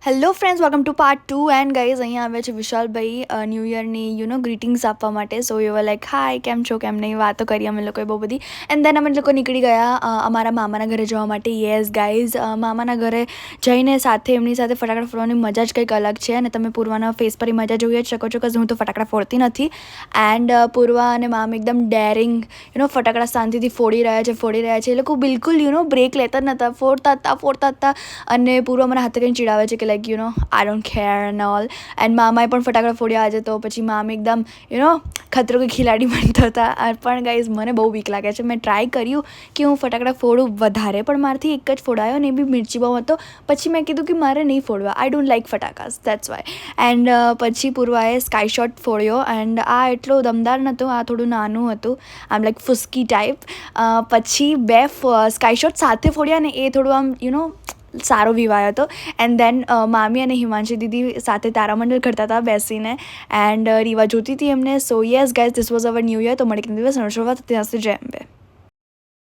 Hello friends, welcome to part 2 and guys અહીંયા આવ્યા છે વિશાલભાઈ ન્યૂ યરની ગ્રીટિંગ્સ આપવા માટે. સો યુ વર લાઈક હાય, કેમ છો, કેમ નહીં, વાતો કરી અમે લોકોએ બહુ બધી. એન્ડ દેન અમે લોકો નીકળી ગયા અમારા મામાના ઘરે જવા માટે. યસ ગાઈઝ, મામાના ઘરે જઈને એમની સાથે ફટાકડા ફોડવાની મજા જ કંઈક અલગ છે. અને તમે પૂર્વાના ફેસ પર મજા જોઈ જ શકો છો, કે હું તો ફટાકડા ફોડતી નથી. એન્ડ પૂર્વા અને મામ એકદમ ડેરિંગ ફટાકડા શાંતિથી ફોડી રહ્યા છે. એ લોકો બિલકુલ બ્રેક લેતા જ નહોતા, ફોડતા હતા. અને પૂર્વા મને હાથે કંઈ ચીડાવે છે કે like I don't care and all. And મામાએ પણ ફટાકડા ફોડ્યા આજે. તો પછી મામ એકદમ ખતરો કે ખિલાડી બનતા હતા. પણ ગાઈઝ મને બહુ બીક લાગે છે. મેં ટ્રાય કર્યું કે હું ફટાકડા ફોડું વધારે, પણ મારાથી એક જ ફોડાયો ને એ બી મિર્ચી બહુ હતો. પછી મેં કીધું કે મારે નહીં ફોડવા, આઈ ડોન્ટ લાઈક ફટાકાસ, દેટ્સ વાય. એન્ડ પછી પૂર્વાએ સ્કાય શોટ ફોડ્યો. એન્ડ આ એટલો દમદાર નહોતો, આ થોડું નાનું હતું, આમ લાઈક ફુસ્કી ટાઈપ. પછી બે સ્કાય શોટ સાથે ફોડ્યા ને એ થોડું આમ સારો વિવાયો હતો. એન્ડ દેન મામી અને હિમાંશી દીદી સાથે તારામંડળ કરતા હતા બેસીને. એન્ડ રીવા જોતી હતી એમને. સો yes guys, this was our new year. તો મળી દિવસ નવશોવા ત્યાં સુધી જય અંબે.